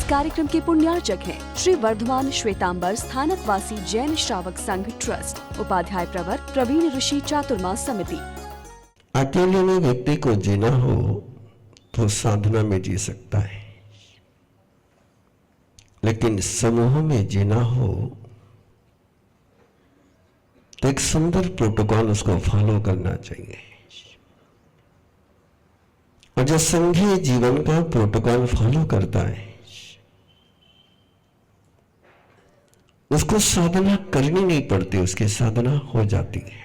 कार्यक्रम के पुण्यार्चक हैं श्री वर्धमान श्वेतांबर स्थानक वासी जैन श्रावक संघ ट्रस्ट, उपाध्याय प्रवर प्रवीण ऋषि चातुर्मास समिति। अकेले में व्यक्ति को जीना हो तो साधना में जी सकता है, लेकिन समूह में जीना हो तो एक सुंदर प्रोटोकॉल उसको फॉलो करना चाहिए। और जो संघीय जीवन का प्रोटोकॉल फॉलो करता है उसको साधना करनी नहीं पड़ती, उसकी साधना हो जाती है।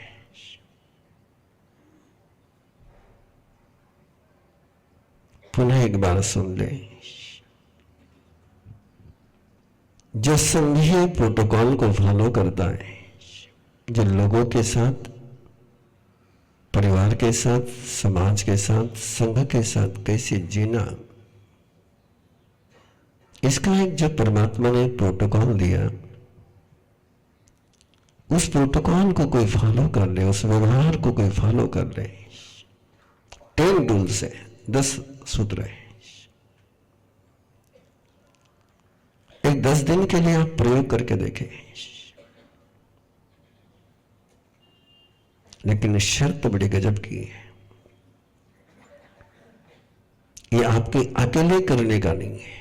पुनः एक बार सुन ले, जो संघीय प्रोटोकॉल को फॉलो करता है, जो लोगों के साथ, परिवार के साथ, समाज के साथ, संघ के साथ कैसे जीना, इसका एक जो परमात्मा ने प्रोटोकॉल दिया, उस प्रोटोकॉल को कोई फॉलो कर ले, उस व्यवहार को कोई फॉलो कर ले। 10 रूल्स है, 10 सूत्र है। एक 10 दिन के लिए आप प्रयोग करके देखें, लेकिन शर्त बड़ी गजब की है। ये आपके अकेले करने का नहीं है,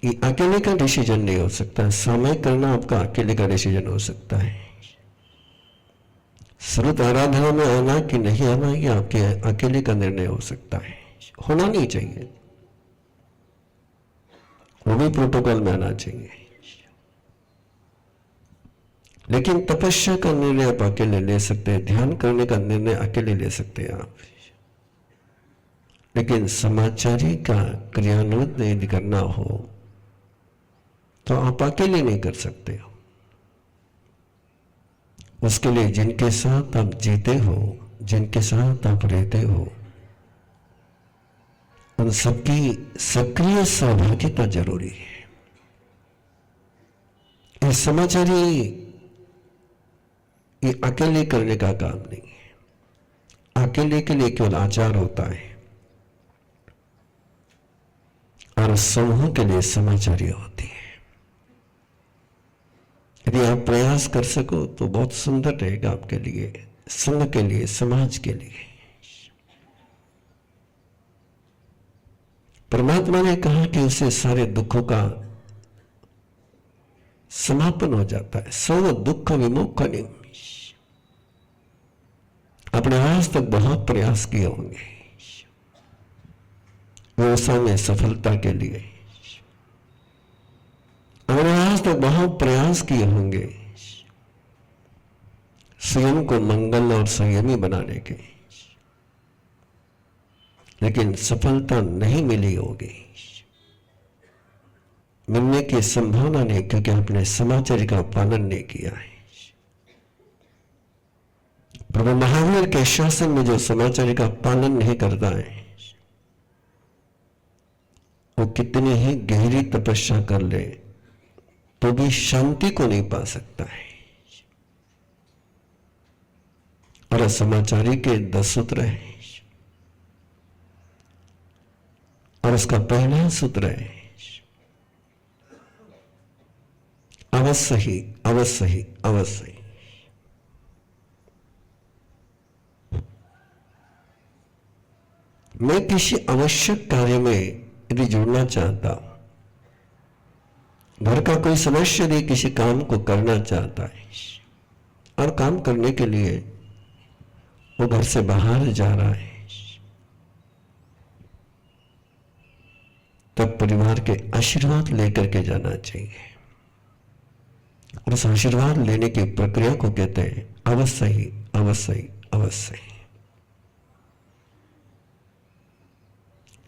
ये अकेले का डिसीजन नहीं हो सकता। सामूहिक करना आपका अकेले का डिसीजन हो सकता है। श्रुत आराधना में आना कि नहीं आना ये आपके अकेले का निर्णय हो सकता है, होना नहीं चाहिए, वो भी प्रोटोकॉल में आना चाहिए। लेकिन तपस्या का निर्णय आप अकेले ले सकते हैं, ध्यान करने का निर्णय अकेले ले सकते हैं आप, लेकिन समाचारी का क्रियान्वित यदि करना हो तो आप अकेले नहीं कर सकते हो। उसके लिए जिनके साथ आप जीते हो, जिनके साथ आप रहते हो, उन सबकी सक्रिय सहभागिता जरूरी है। ये समाचारी ये अकेले करने का काम नहीं है। अकेले के लिए केवल आचार होता है और समूह के लिए समाचारी होती है। यदि आप प्रयास कर सको तो बहुत सुंदर रहेगा आपके लिए, संघ के लिए, समाज के लिए। परमात्मा ने कहा कि उससे सारे दुखों का समापन हो जाता है। सर्व दुख विमोचनम। आपने आज तक बहुत प्रयास किए होंगे व्यवसाय में सफलता के लिए, आपने आज तक बहुत प्रयास किए होंगे स्वयं को मंगल और संयमी बनाने के, लेकिन सफलता नहीं मिली होगी, मिलने की संभावना नहीं, क्योंकि आपने समाचार का पालन नहीं किया है। प्रभु महावीर के शासन में जो समाचार का पालन नहीं करता है वो कितनी ही गहरी तपस्या कर ले तो भी शांति को नहीं पा सकता है। और समाचारी के 10 सूत्र है और उसका पहला सूत्र है अवश्य ही, अवश्य ही, अवश्य ही। मैं किसी आवश्यक कार्य में यदि जुड़ना चाहता हूं, घर का कोई सदस्य यदि किसी काम को करना चाहता है और काम करने के लिए वो घर से बाहर जा रहा है, तब परिवार के आशीर्वाद लेकर के जाना चाहिए। और उस आशीर्वाद लेने की प्रक्रिया को कहते हैं अवश्य ही, अवश्य ही, अवश्य ही।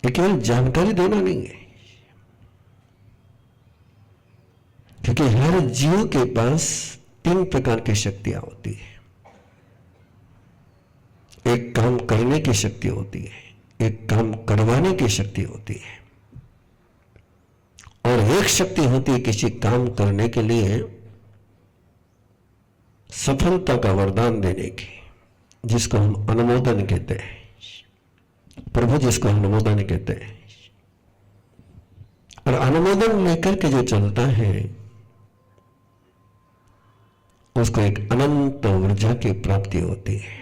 ये केवल जानकारी देना नहीं है, क्योंकि हर जीव के पास 3 प्रकार की शक्तियां होती है। एक काम करने की शक्ति होती है, एक काम करवाने की शक्ति होती है, और एक शक्ति होती है किसी काम करने के लिए सफलता का वरदान देने की, जिसको हम अनुमोदन कहते हैं। प्रभु जिसको अनुमोदन कहते हैं। और अनुमोदन लेकर के जो चलता है उसको एक अनंत ऊर्जा की प्राप्ति होती है।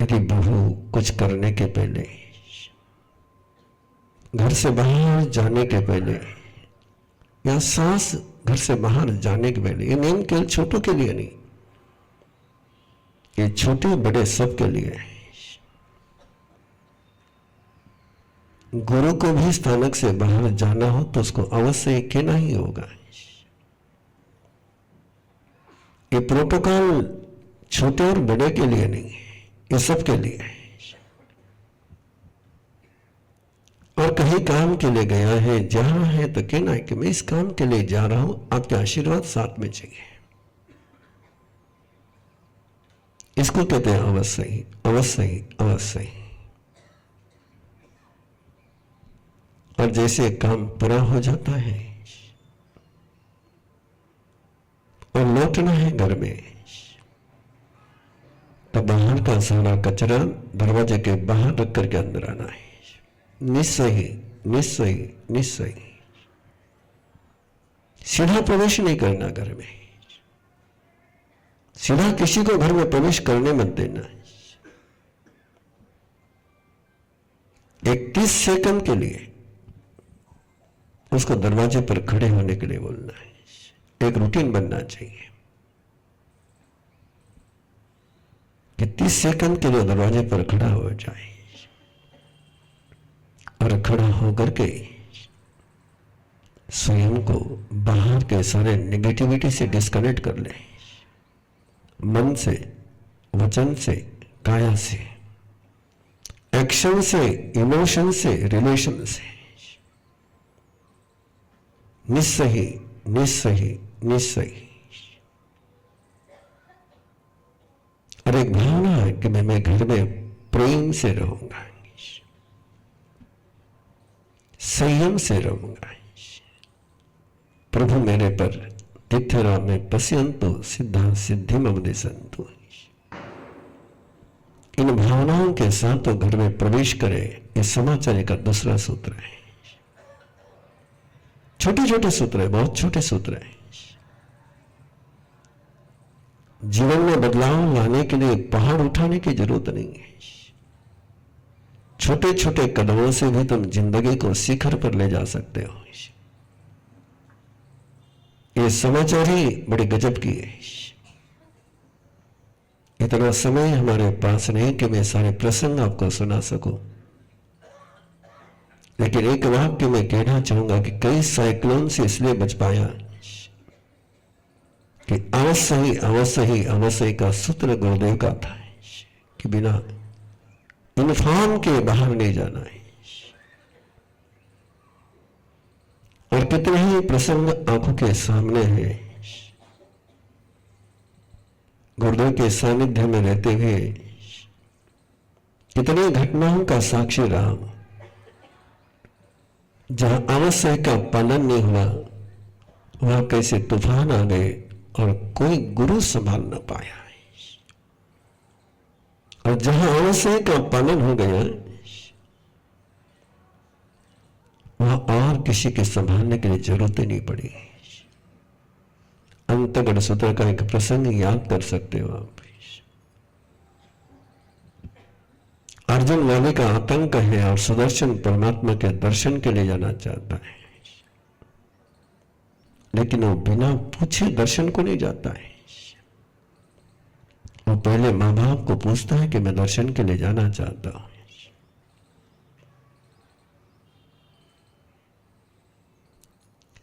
यदि बहू कुछ करने के पहले, घर से बाहर जाने के पहले, या सास घर से बाहर जाने के पहले, ये नियम केवल छोटों के लिए नहीं, ये छोटे बड़े सबके लिए है। गुरु को भी स्थानक से बाहर जाना हो तो उसको अवश्य कहना ही होगा। ये प्रोटोकॉल छोटे और बड़े के लिए नहीं है, ये सबके लिए है। और कहीं काम के लिए गया है, जहां है तो कहना है कि मैं इस काम के लिए जा रहा हूं, आपके आशीर्वाद साथ में चाहिए। इसको कहते हैं अवश्य ही, अवश्य ही, अवश्य ही। और जैसे काम पूरा हो जाता है और लौटना है घर में, तब बाहर का सारा कचरा दरवाजे के बाहर रख करके अंदर आना है। निश्चय ही, निश्चय ही, निश्चय ही। सीधा प्रवेश नहीं करना घर में, सीधा किसी को घर में प्रवेश करने मत देना। 31 सेकंड के लिए उसको दरवाजे पर खड़े होने के लिए बोलना है। एक रूटीन बनना चाहिए कि 30 सेकंड के लिए दरवाजे पर खड़ा हो जाए और खड़ा होकर के स्वयं को बाहर के सारे नेगेटिविटी से डिस्कनेक्ट कर ले, मन से, वचन से, काया से, एक्शन से, इमोशन से, रिलेशन से। निश्चय ही, निश्चय ही, निश्चय ही। और एक भावना है कि मैं घर में प्रेम से रहूंगा, संयम से रहूंगा। प्रभु मेरे पर तिथरा में पश्यंतु सिद्धा सिद्धि मवदिसंतु। इन भावनाओं के साथ तो घर में प्रवेश करे, ये समाचार का दूसरा सूत्र है। छोटे छोटे सूत्र है, बहुत छोटे सूत्र है। जीवन में बदलाव लाने के लिए पहाड़ उठाने की जरूरत नहीं है। छोटे छोटे कदमों से भी तुम जिंदगी को शिखर पर ले जा सकते हो। ये समाचार ही बड़ी गजब की है। इतना समय हमारे पास नहीं कि मैं सारे प्रसंग आपको सुना सकूं, लेकिन एक वाक्य में कहना चाहूंगा कि कई साइक्लोन से इसलिए बच पाया कि अवश्य ही, अवश्य ही, अवश्य का सूत्र गुरुदेव का था कि बिना इन्फॉर्म के बाहर नहीं जाना है। और कितने ही प्रसंग आंखों के सामने हैं। गुरुदेव के सानिध्य में रहते हुए कितने घटनाओं का साक्षी रहा हूं, जहां आवश्यक का पालन नहीं हुआ, वहां कैसे तूफान आ गए और कोई गुरु संभाल न पाया। और जहां आवश्यक का पालन हो गया, वहां और किसी के संभालने के लिए जरूरत ही नहीं पड़ी। अंतगढ़ सूत्र का एक प्रसंग याद कर सकते हो आप। अर्जुन वाले का आतंक है और सुदर्शन परमात्मा के दर्शन के लिए जाना चाहता है, लेकिन वो बिना पूछे दर्शन को नहीं जाता है। वो पहले मां बाप को पूछता है कि मैं दर्शन के लिए जाना चाहता हूं।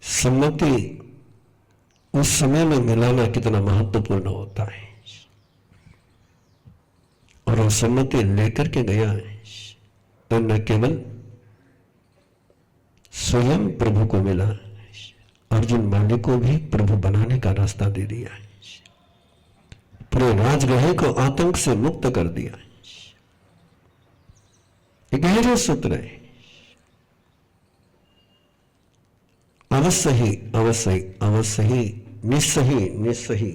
सम्मति उस समय में मिलाना कितना महत्वपूर्ण होता है। और वो सम्मति लेकर के गया है तो न केवल स्वयं प्रभु को मिला, अर्जुन माली को भी प्रभु बनाने का रास्ता दे दिया है। पूरे राजगृह को आतंक से मुक्त कर दिया। ये गहरा सूत्र है। अवश्य ही, अवश्य ही, अवश्य ही, निश्चय ही, निश्चय ही।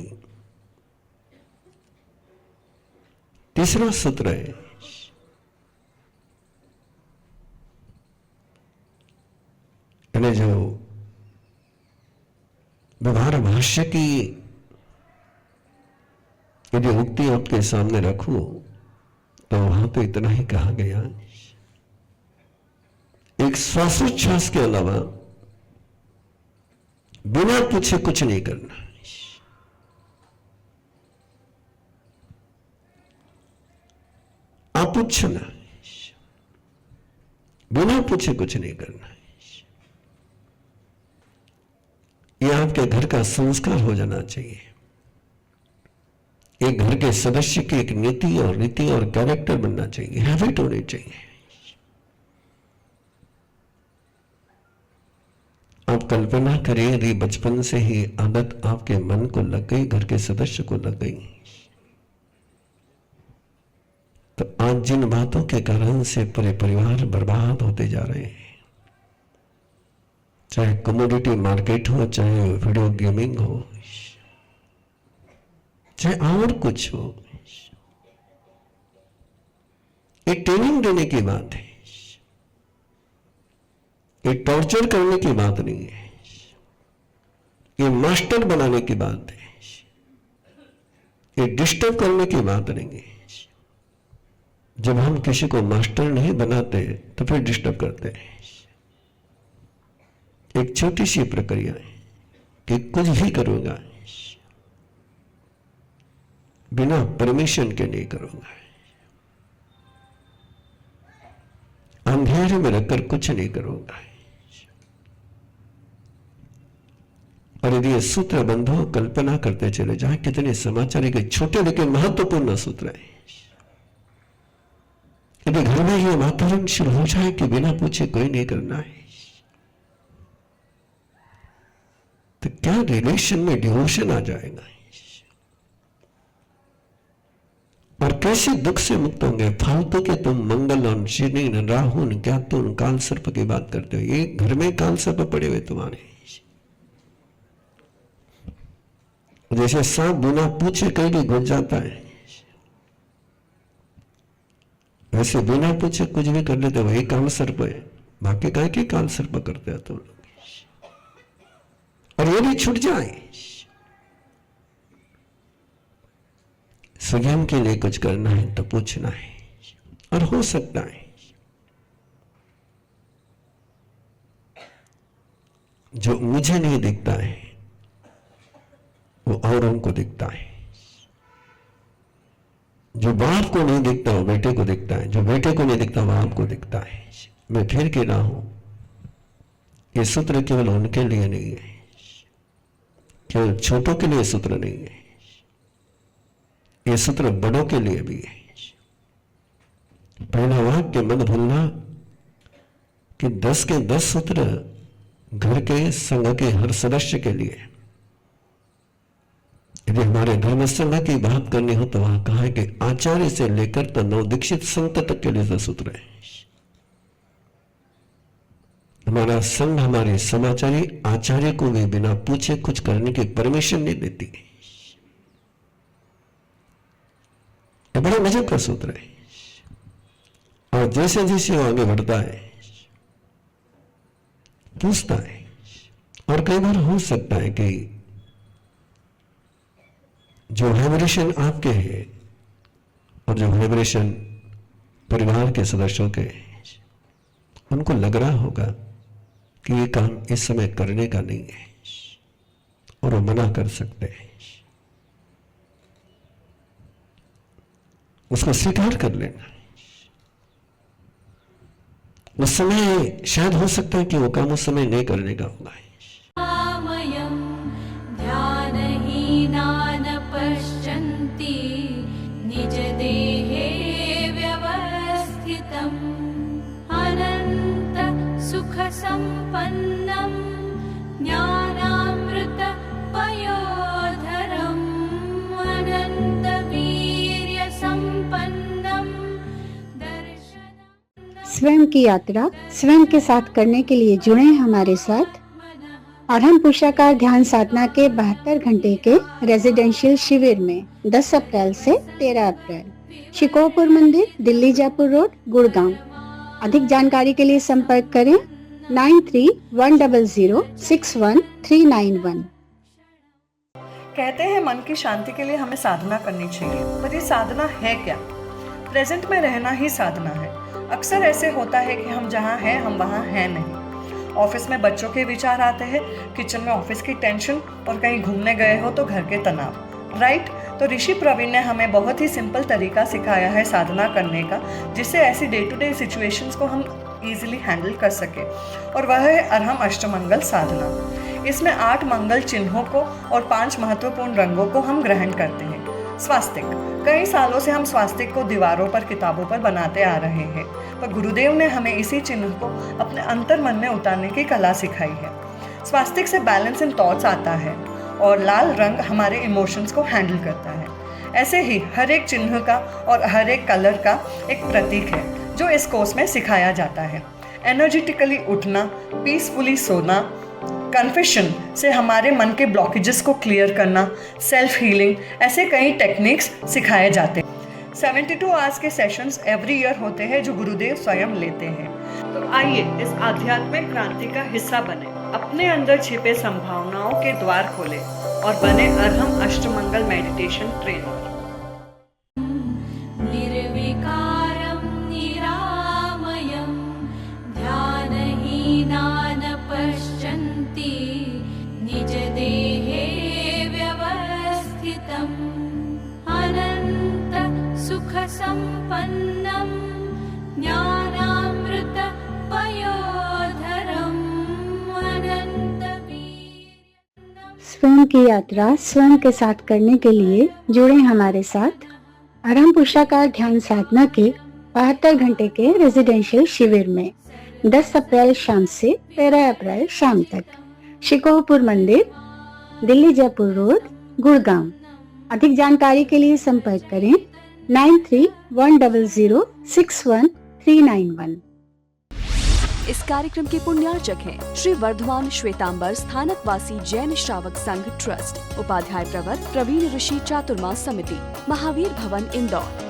तीसरा सूत्र है भाष्य की यदि उक्ति आपके सामने रखूं तो वहां तो इतना ही कहा गया, एक श्वासोच्छ्वास के अलावा बिना पूछे कुछ नहीं करना। आप पूछना, बिना पूछे कुछ नहीं करना। यह आपके घर का संस्कार हो जाना चाहिए। एक घर के सदस्य की एक नीति और रीति और कैरेक्टर बनना चाहिए, हैबिट होनी चाहिए। आप कल्पना करिए यदि बचपन से ही आदत आपके मन को लग गई, घर के सदस्य को लग गई, तो आज जिन बातों के कारण से पूरे परिवार बर्बाद होते जा रहे हैं, चाहे कमोडिटी मार्केट हो, चाहे वीडियो गेमिंग हो, चाहे और कुछ हो, ये ट्रेनिंग देने की बात है, ये टॉर्चर करने की बात नहीं है, ये मास्टर बनाने की बात है, ये डिस्टर्ब करने की बात नहीं है। जब हम किसी को मास्टर नहीं बनाते तो फिर डिस्टर्ब करते हैं। एक छोटी सी प्रक्रिया है कि कुछ भी करूंगा बिना परमिशन के नहीं करूंगा, अंधेरे में रखकर कुछ नहीं करूंगा। और यदि ये सूत्र बंधु कल्पना करते चले जाए, कितने समाचार के छोटे लेकिन महत्वपूर्ण सूत्र है। यदि घर में ये वातावरण शुरू हो जाए कि बिना पूछे कोई नहीं करना है, तो क्या रिलेशन में डिवोशन आ जाएगा, और कैसे दुख से मुक्त होंगे। फालतू के तुम मंगल और शनि राहु क्या तुम काल सर्प की बात करते हो, ये घर में काल सर्प पड़े हुए तुम्हारे। जैसे सांप बिना पूछे कहीं भी घुस जाता है, वैसे बिना पूछे कुछ भी कर लेते, वही काल सर्प है। बाकी काहे के काल सर्प करते हैं तुम लोग। और ये भी छूट जाए, स्वयं के लिए कुछ करना है तो पूछना है। और हो सकता है जो मुझे नहीं दिखता है वो औरों को दिखता है, जो बाप को नहीं दिखता वो बेटे को दिखता है, जो बेटे को नहीं दिखता वो बाप को दिखता है। मैं फिर कह रहा हूं, ये सूत्र केवल उनके लिए नहीं है, केवल छोटों के लिए सूत्र नहीं है, ये सूत्र बड़ों के लिए भी है। पहला वाक्य मत भूलना कि 10 के 10 सूत्र घर के संघ के हर सदस्य के लिए। यदि हमारे धर्म संघ की बात करनी हो तो वहां कहा है कि आचार्य से लेकर तो नवदीक्षित संत तक के लिए सूत्र है। हमारा संघ हमारे समाचारी आचार्य को भी बिना पूछे कुछ करने की परमिशन नहीं देती। ये बड़ा गजब का सूत्र है। और जैसे जैसे वो आगे बढ़ता है पूछता है, और कई बार हो सकता है कि जो वाइब्रेशन आपके है और जो वाइब्रेशन परिवार के सदस्यों के, उनको लग रहा होगा कि ये काम इस समय करने का नहीं है और वो मना कर सकते हैं। उसको स्वीकार कर लेना। उस समय शायद हो सकता है कि वो काम उस समय नहीं करने का होगा। निज देहे व्यवस्थितम् अनंत सुख संपन्नम ज्ञानामृत पयोधरम अनंत वीर्य संपन्नम दर्शन। स्वयं की यात्रा स्वयं के साथ करने के लिए जुड़े हमारे साथ, और हम पुरुषाकार ध्यान साधना के 72 घंटे के रेजिडेंशियल शिविर में 10 अप्रैल से 13 अप्रैल शिकोहपुर मंदिर, दिल्ली जयपुर रोड, गुड़गांव। अधिक जानकारी के लिए संपर्क करें 9310061391। कहते हैं मन की शांति के लिए हमें साधना करनी चाहिए, पर ये साधना है क्या? प्रेजेंट में रहना ही साधना है। अक्सर ऐसे होता है कि हम जहाँ हैं हम वहाँ हैं नहीं। ऑफिस में बच्चों के विचार आते हैं, किचन में ऑफिस की टेंशन और कहीं घूमने गए हो तो घर के तनाव। राइट? तो ऋषि प्रवीण ने हमें बहुत ही सिंपल तरीका सिखाया है साधना करने का, जिससे ऐसी डे टू डे सिचुएशंस को हम इजीली हैंडल कर सके, और वह है अरहम अष्टमंगल साधना। इसमें 8 मंगल चिन्हों को और 5 महत्वपूर्ण रंगों को हम ग्रहण करते हैं। स्वास्तिक, कई सालों से हम स्वास्तिक को दीवारों पर, किताबों पर बनाते आ रहे हैं, पर गुरुदेव ने हमें इसी चिन्ह को अपने अंतर मन में उतारने की कला सिखाई है। स्वास्तिक से बैलेंस इन थॉट्स आता है और लाल रंग हमारे इमोशंस को हैंडल करता है। ऐसे ही हर एक चिन्ह का और हर एक कलर का एक प्रतीक है जो इस कोर्स में सिखाया जाता है। एनर्जेटिकली उठना, पीसफुली सोना, कन्फेशन से हमारे मन के ब्लॉकेजेस को क्लियर करना, सेल्फ हीलिंग, ऐसे कई टेक्निक्स सिखाए जाते हैं। 72 आवर्स के सेशंस एवरी ईयर होते हैं जो गुरुदेव स्वयं लेते हैं। तो आइए इस आध्यात्मिक क्रांति का हिस्सा बने, अपने अंदर छिपे संभावनाओं के द्वार खोले और बने अरहम अष्टमंगल मेडिटेशन ट्रेनर। निर्विकारं निरामयं ध्यानहीनान् पश्यन्ति निजदेहे व्यवस्थितम् अनन्त सुखसम्पन्नं ज्ञानामृत पयोधरम् अनन्तवीर्यम्। स्वयं की यात्रा स्वयं के साथ करने के लिए जुड़े हमारे साथ अरहम पुरुषाकार ध्यान साधना के 72 घंटे के रेजिडेंशियल शिविर में 10 अप्रैल शाम से 13 अप्रैल शाम तक, शिकोहपुर मंदिर, दिल्ली जयपुर रोड, गुड़गांव। अधिक जानकारी के लिए संपर्क करें 9310061391। इस कार्यक्रम के पुण्यार्चक हैं श्री वर्धमान श्वेतांबर स्थानकवासी जैन श्रावक संघ ट्रस्ट, उपाध्याय प्रवर प्रवीण ऋषि चातुर्मास समिति, महावीर भवन, इंदौर।